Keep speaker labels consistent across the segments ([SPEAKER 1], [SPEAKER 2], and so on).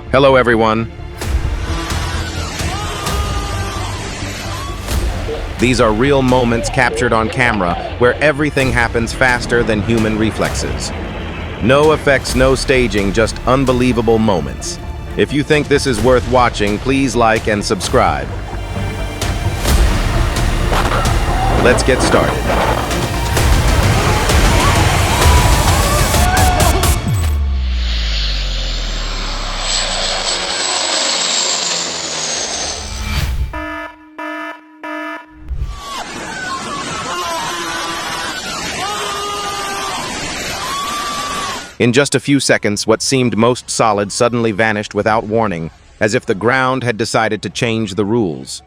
[SPEAKER 1] Hello, everyone. These are real moments captured on camera where everything happens faster than human reflexes. No effects, no staging, just unbelievable moments. If you think this is worth watching, please like and subscribe. Let's get started. In just a few seconds, what seemed most solid suddenly vanished without warning, as if the ground had decided to change the rules.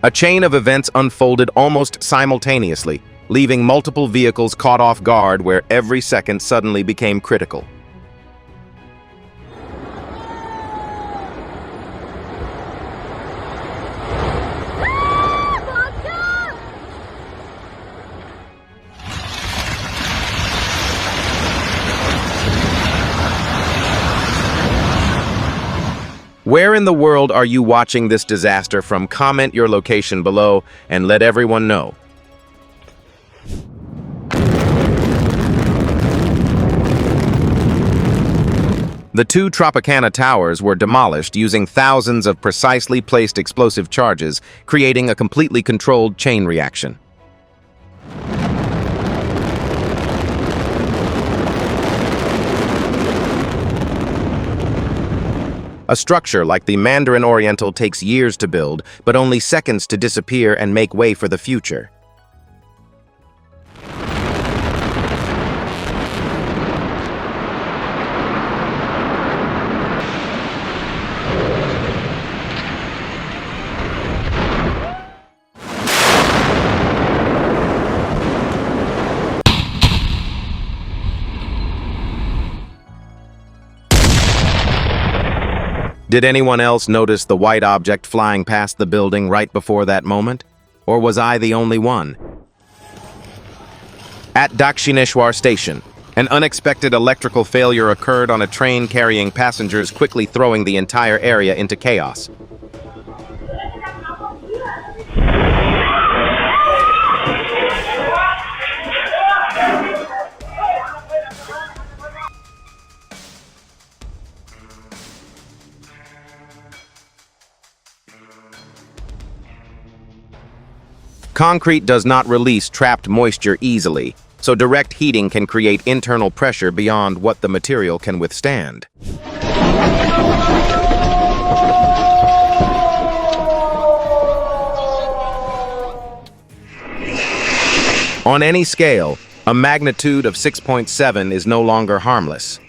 [SPEAKER 1] A chain of events unfolded almost simultaneously, leaving multiple vehicles caught off guard where every second suddenly became critical. Where in the world are you watching this disaster from? Comment your location below and let everyone know. The two Tropicana towers were demolished using thousands of precisely placed explosive charges, creating a completely controlled chain reaction. A structure like the Mandarin Oriental takes years to build, but only seconds to disappear and make way for the future. Did anyone else notice the white object flying past the building right before that moment? Or was I the only one? At Dakshineshwar Station, an unexpected electrical failure occurred on a train carrying passengers, quickly throwing the entire area into chaos. Concrete does not release trapped moisture easily, so direct heating can create internal pressure beyond what the material can withstand. On any scale, a magnitude of 6.7 is no longer harmless.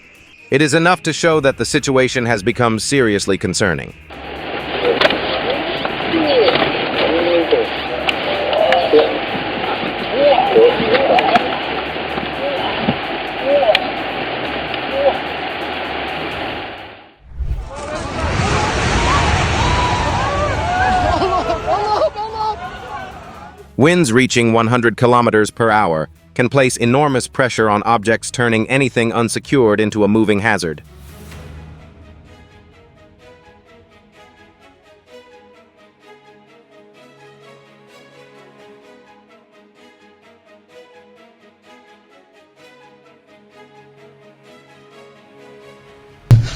[SPEAKER 1] It is enough to show that the situation has become seriously concerning. Winds reaching 100 kilometers per hour can place enormous pressure on objects, turning anything unsecured into a moving hazard.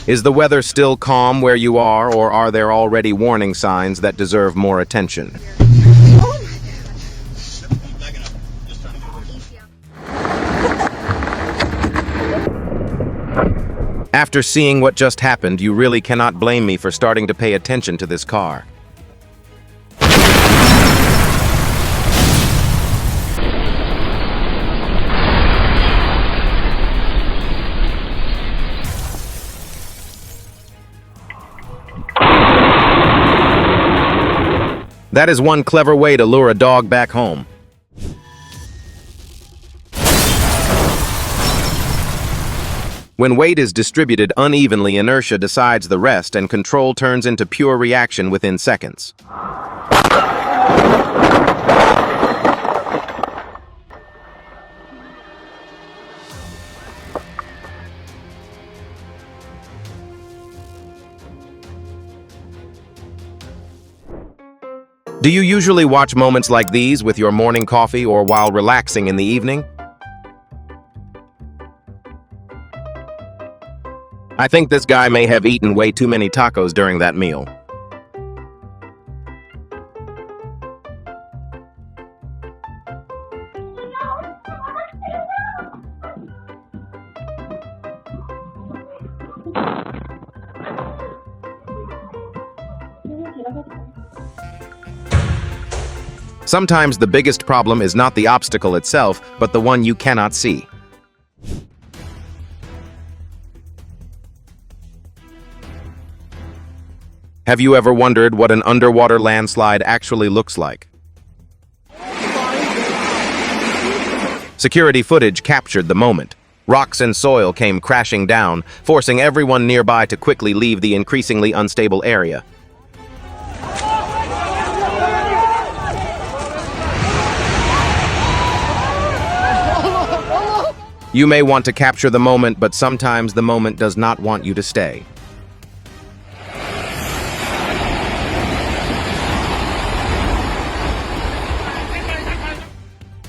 [SPEAKER 1] Is the weather still calm where you are, or are there already warning signs that deserve more attention? After seeing what just happened, you really cannot blame me for starting to pay attention to this car. That is one clever way to lure a dog back home. When weight is distributed unevenly, inertia decides the rest and control turns into pure reaction within seconds. Do you usually watch moments like these with your morning coffee or while relaxing in the evening? I think this guy may have eaten way too many tacos during that meal. Sometimes the biggest problem is not the obstacle itself, but the one you cannot see. Have you ever wondered what an underwater landslide actually looks like? Security footage captured the moment. Rocks and soil came crashing down, forcing everyone nearby to quickly leave the increasingly unstable area. You may want to capture the moment, but sometimes the moment does not want you to stay.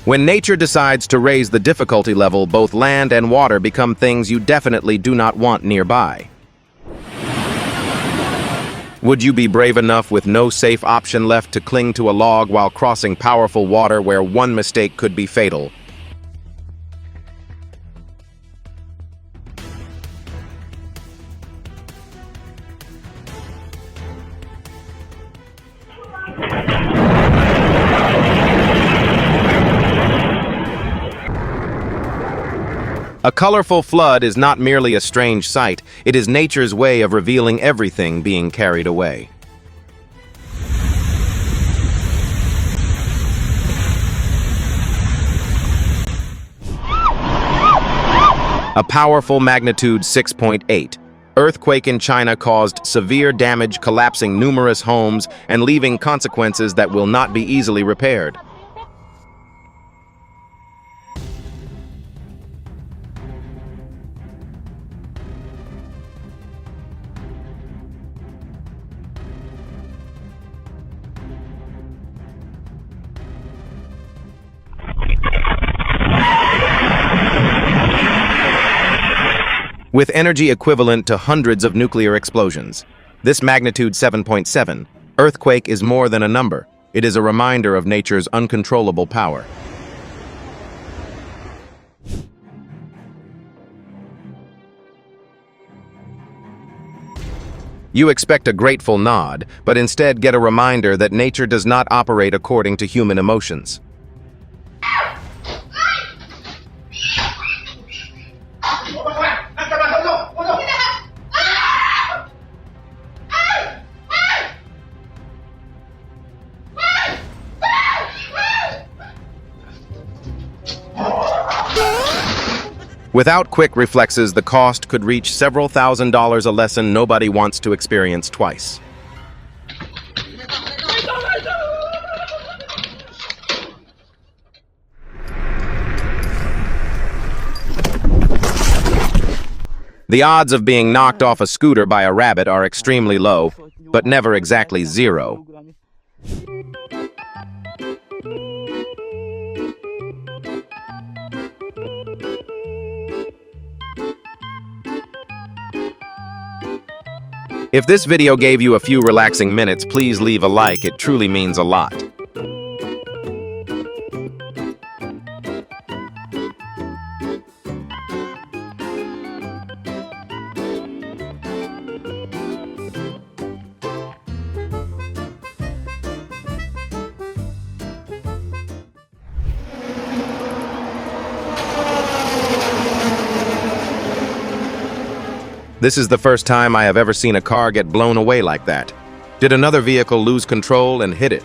[SPEAKER 1] When nature decides to raise the difficulty level, both land and water become things you definitely do not want nearby. Would you be brave enough with no safe option left to cling to a log while crossing powerful water where one mistake could be fatal? A colorful flood is not merely a strange sight, it is nature's way of revealing everything being carried away. A powerful magnitude 6.8 earthquake in China caused severe damage, collapsing numerous homes and leaving consequences that will not be easily repaired. With energy equivalent to hundreds of nuclear explosions. This magnitude 7.7 earthquake is more than a number. It is a reminder of nature's uncontrollable power. You expect a grateful nod, but instead get a reminder that nature does not operate according to human emotions. Without quick reflexes, the cost could reach several $1,000s, a lesson nobody wants to experience twice. The odds of being knocked off a scooter by a rabbit are extremely low, but never exactly zero. If this video gave you a few relaxing minutes, please leave a like. It truly means a lot. This is the first time I have ever seen a car get blown away like that. Did another vehicle lose control and hit it?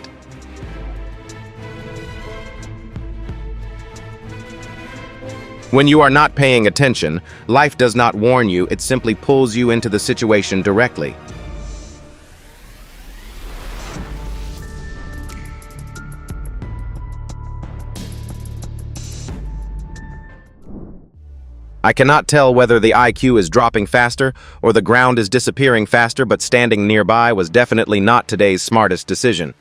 [SPEAKER 1] When you are not paying attention, life does not warn you, it simply pulls you into the situation directly. I cannot tell whether the IQ is dropping faster or the ground is disappearing faster, but standing nearby was definitely not today's smartest decision.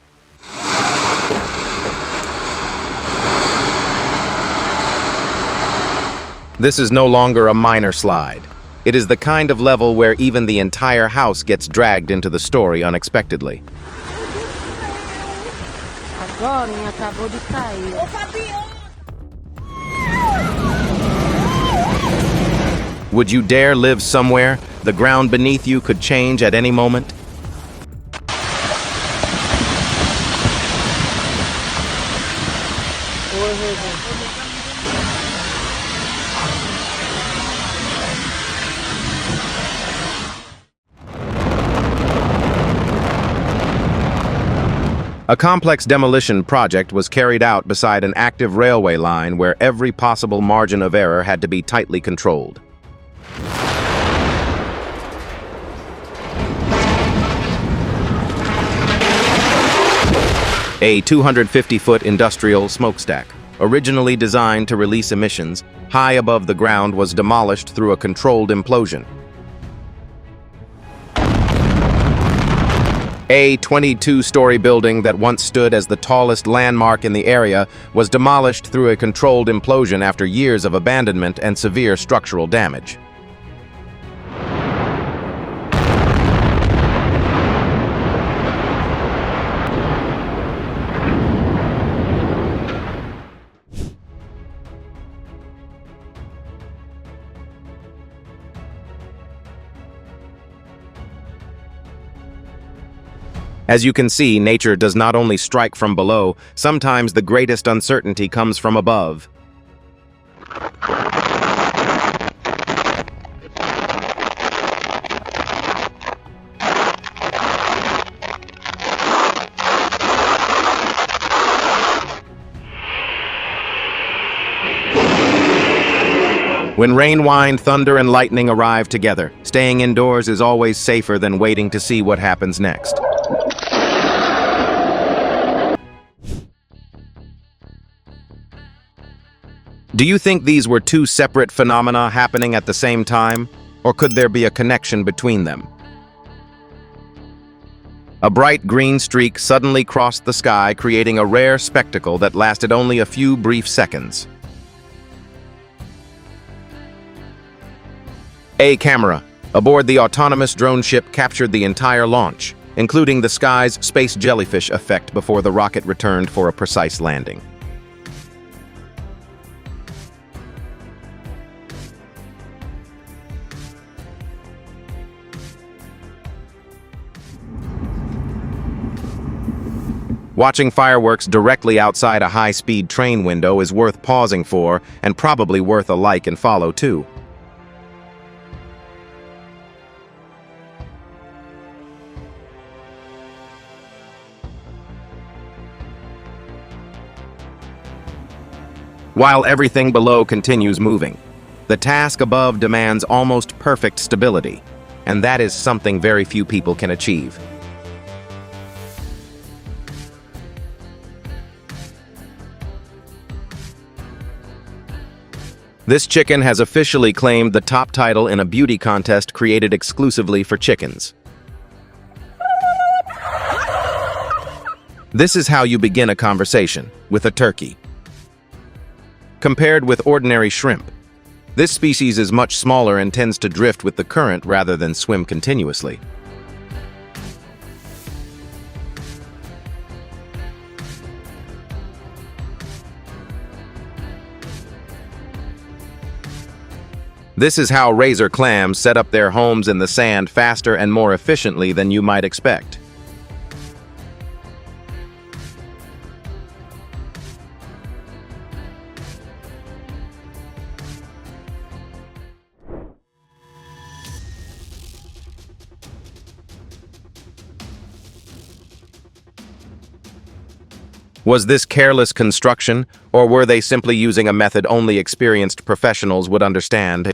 [SPEAKER 1] This is no longer a minor slide. It is the kind of level where even the entire house gets dragged into the story unexpectedly. Would you dare live somewhere the ground beneath you could change at any moment? A complex demolition project was carried out beside an active railway line where every possible margin of error had to be tightly controlled. A 250-foot industrial smokestack, originally designed to release emissions, high above the ground was demolished through a controlled implosion. A 22-story building that once stood as the tallest landmark in the area was demolished through a controlled implosion after years of abandonment and severe structural damage. As you can see, nature does not only strike from below, sometimes the greatest uncertainty comes from above. When rain, wind, thunder, and lightning arrive together, staying indoors is always safer than waiting to see what happens next. Do you think these were two separate phenomena happening at the same time, or could there be a connection between them? A bright green streak suddenly crossed the sky, creating a rare spectacle that lasted only a few brief seconds. A camera aboard the autonomous drone ship captured the entire launch, including the sky's space jellyfish effect before the rocket returned for a precise landing. Watching fireworks directly outside a high-speed train window is worth pausing for, and probably worth a like and follow too. While everything below continues moving, the task above demands almost perfect stability, and that is something very few people can achieve. This chicken has officially claimed the top title in a beauty contest created exclusively for chickens. This is how you begin a conversation, with a turkey. Compared with ordinary shrimp, this species is much smaller and tends to drift with the current rather than swim continuously. This is how razor clams set up their homes in the sand faster and more efficiently than you might expect. Was this careless construction, or were they simply using a method only experienced professionals would understand?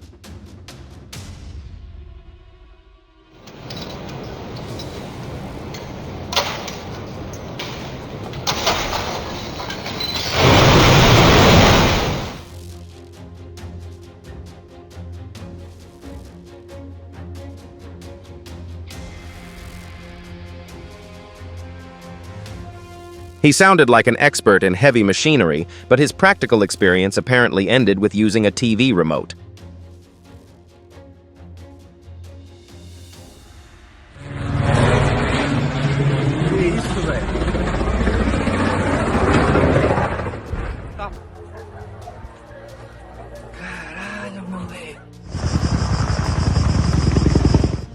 [SPEAKER 1] He sounded like an expert in heavy machinery, but his practical experience apparently ended with using a TV remote.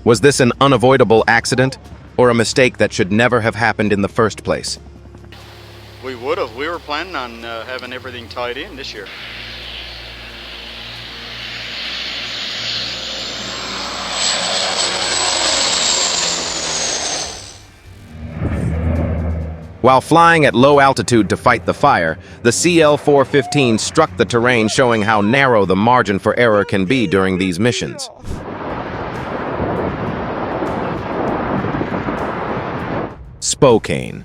[SPEAKER 1] Was this an unavoidable accident, or a mistake that should never have happened in the first place?
[SPEAKER 2] We would have. We were planning on having everything tied in this year.
[SPEAKER 1] While flying at low altitude to fight the fire, the CL-415 struck the terrain, showing how narrow the margin for error can be during these missions. Spokane,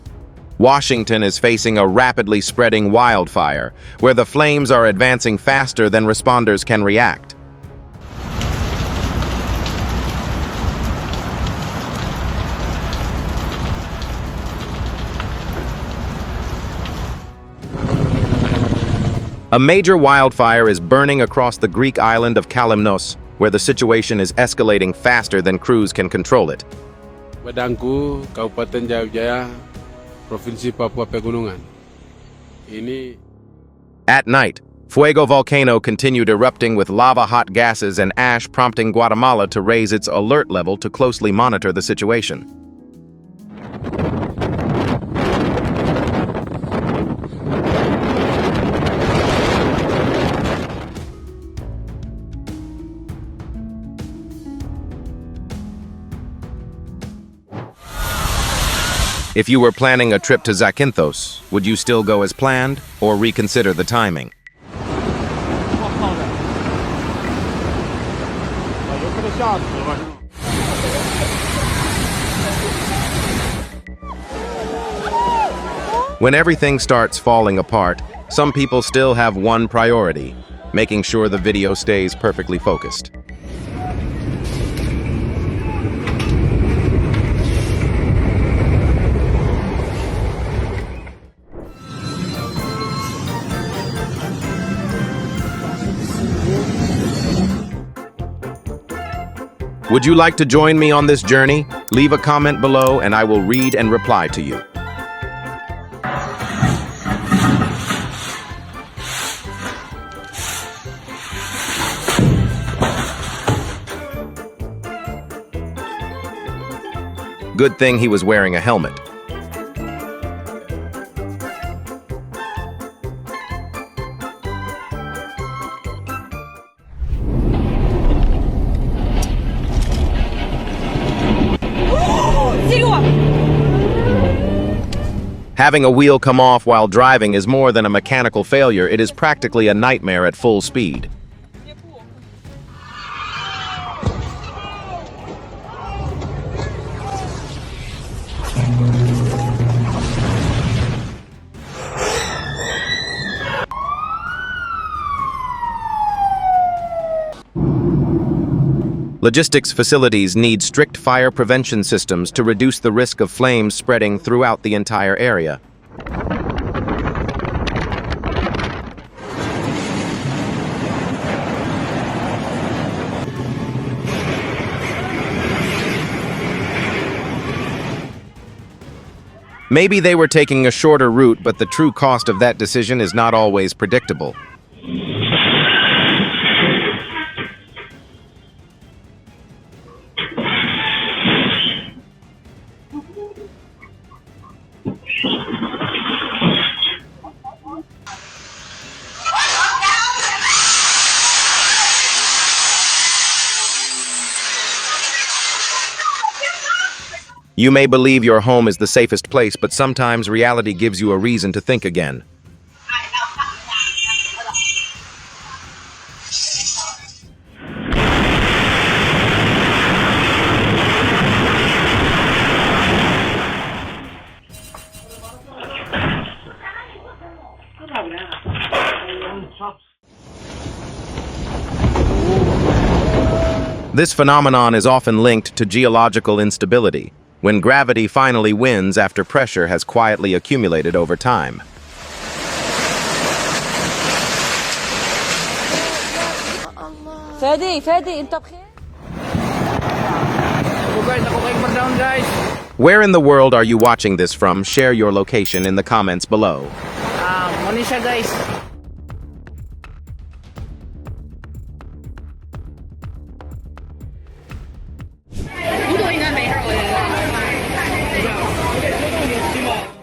[SPEAKER 1] Washington is facing a rapidly spreading wildfire, where the flames are advancing faster than responders can react. A major wildfire is burning across the Greek island of Kalymnos, where the situation is escalating faster than crews can control it.
[SPEAKER 3] Badangku, Kabupaten Jaya, Provinsi Papua Pegunungan.
[SPEAKER 1] At night, Fuego volcano continued erupting with lava-hot gases and ash, prompting Guatemala to raise its alert level to closely monitor the situation. If you were planning a trip to Zakynthos, would you still go as planned, or reconsider the timing? When everything starts falling apart, some people still have one priority: making sure the video stays perfectly focused. Would you like to join me on this journey? Leave a comment below and I will read and reply to you. Good thing he was wearing a helmet. Having a wheel come off while driving is more than a mechanical failure, it is practically a nightmare at full speed. Logistics facilities need strict fire prevention systems to reduce the risk of flames spreading throughout the entire area. Maybe they were taking a shorter route, but the true cost of that decision is not always predictable. You may believe your home is the safest place, but sometimes reality gives you a reason to think again. This phenomenon is often linked to geological instability, when gravity finally wins after pressure has quietly accumulated over time.
[SPEAKER 4] فادي انت بخير؟
[SPEAKER 1] Where in the world are you watching this from? Share your location in the comments below.
[SPEAKER 4] Monisha guys.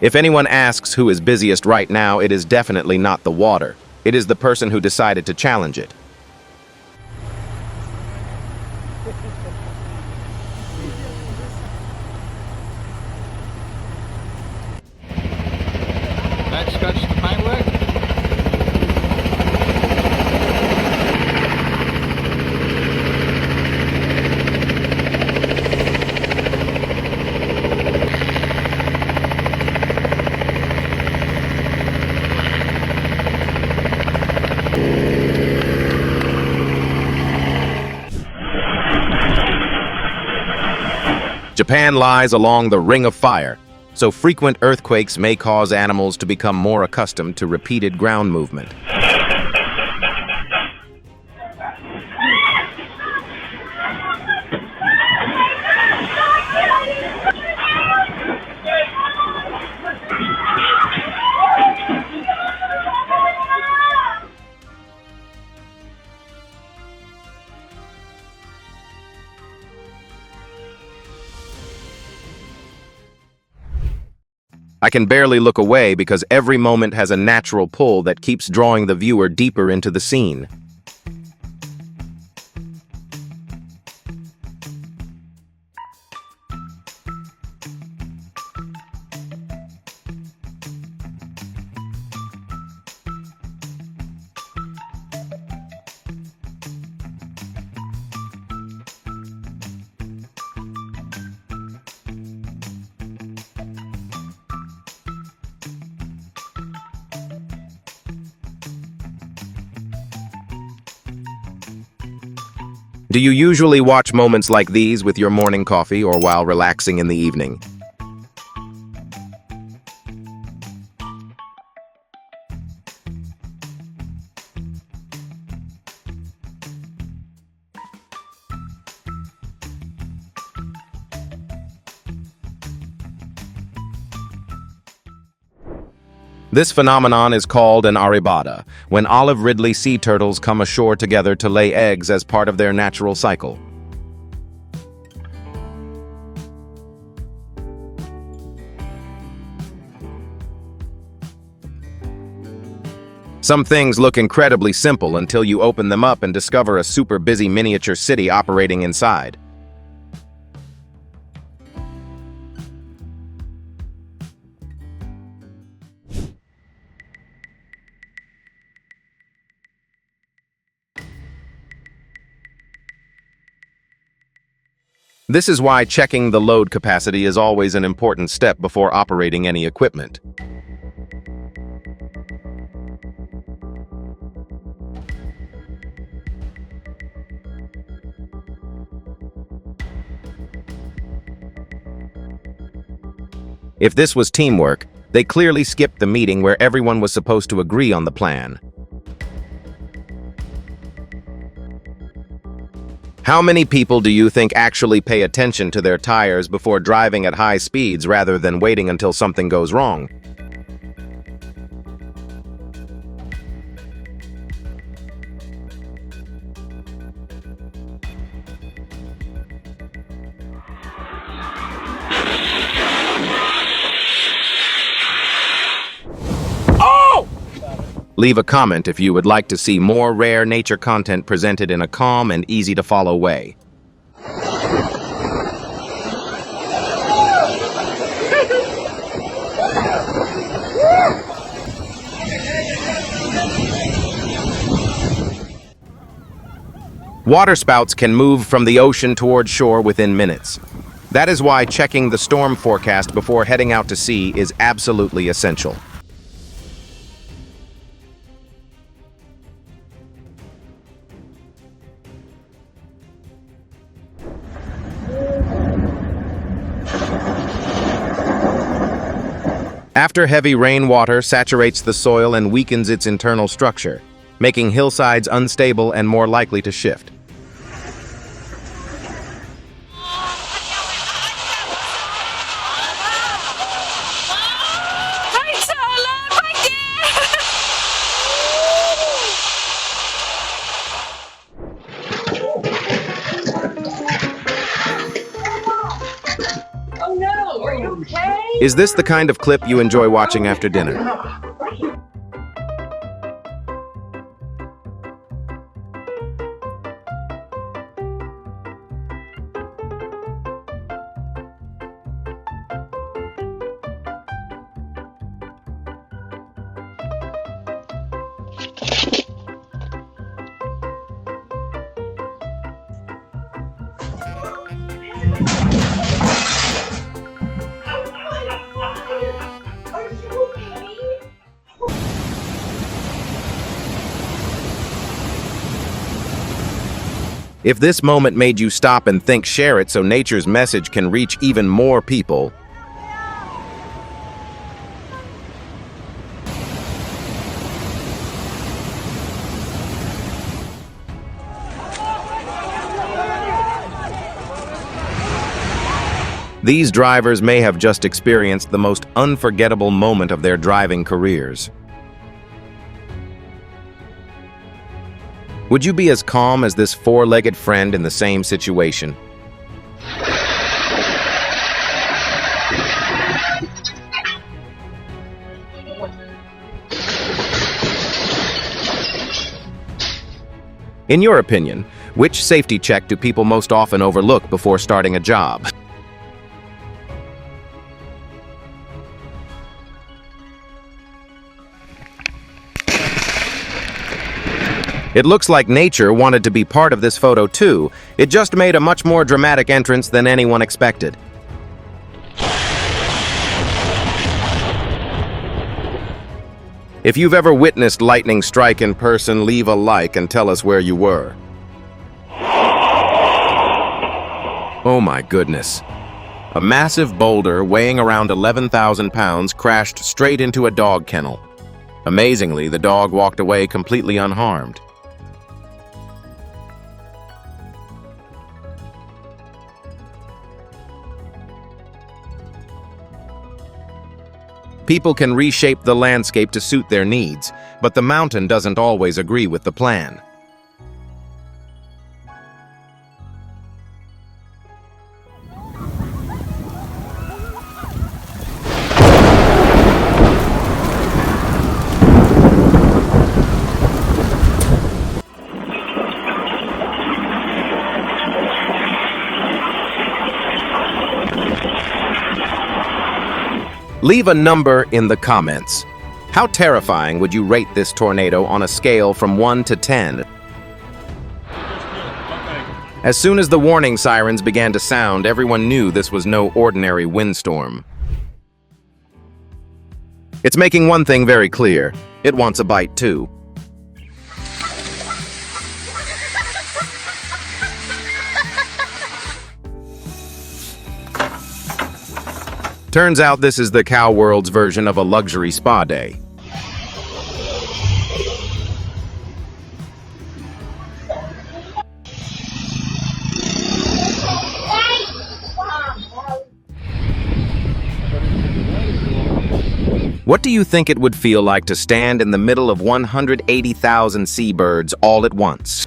[SPEAKER 1] If anyone asks who is busiest right now, it is definitely not the water. It is the person who decided to challenge it.
[SPEAKER 2] That scratched the paintwork.
[SPEAKER 1] Japan lies along the Ring of Fire, so frequent earthquakes may cause animals to become more accustomed to repeated ground movement. I can barely look away because every moment has a natural pull that keeps drawing the viewer deeper into the scene. Do you usually watch moments like these with your morning coffee or while relaxing in the evening? This phenomenon is called an arrabada, when olive ridley sea turtles come ashore together to lay eggs as part of their natural cycle. Some things look incredibly simple until you open them up and discover a super busy miniature city operating inside. This is why checking the load capacity is always an important step before operating any equipment. If this was teamwork, they clearly skipped the meeting where everyone was supposed to agree on the plan. How many people do you think actually pay attention to their tires before driving at high speeds rather than waiting until something goes wrong? Leave a comment if you would like to see more rare nature content presented in a calm and easy-to-follow way. Waterspouts can move from the ocean toward shore within minutes. That is why checking the storm forecast before heading out to sea is absolutely essential. After heavy rainwater saturates the soil and weakens its internal structure, making hillsides unstable and more likely to shift.
[SPEAKER 4] Oh no, are you okay?
[SPEAKER 1] Is this the kind of clip you enjoy watching after dinner? If this moment made you stop and think, share it so nature's message can reach even more people. These drivers may have just experienced the most unforgettable moment of their driving careers. Would you be as calm as this four-legged friend in the same situation? In your opinion, which safety check do people most often overlook before starting a job? It looks like nature wanted to be part of this photo too. It just made a much more dramatic entrance than anyone expected. If you've ever witnessed lightning strike in person, leave a like and tell us where you were. Oh my goodness. A massive boulder weighing around 11,000 pounds crashed straight into a dog kennel. Amazingly, the dog walked away completely unharmed. People can reshape the landscape to suit their needs, but the mountain doesn't always agree with the plan. Leave a number in the comments. How terrifying would you rate this tornado on a scale from 1 to 10? As soon as the warning sirens began to sound, everyone knew this was no ordinary windstorm. It's making one thing very clear. It wants a bite too. Turns out this is the cow world's version of a luxury spa day. What do you think it would feel like to stand in the middle of 180,000 seabirds all at once?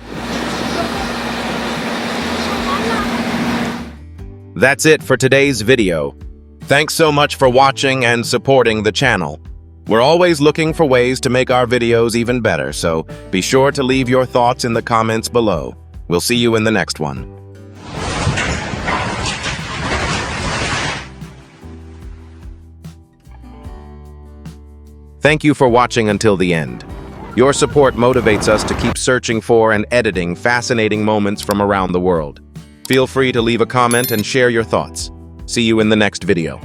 [SPEAKER 1] That's it for today's video. Thanks so much for watching and supporting the channel. We're always looking for ways to make our videos even better, so be sure to leave your thoughts in the comments below. We'll see you in the next one. Thank you for watching until the end. Your support motivates us to keep searching for and editing fascinating moments from around the world. Feel free to leave a comment and share your thoughts. See you in the next video.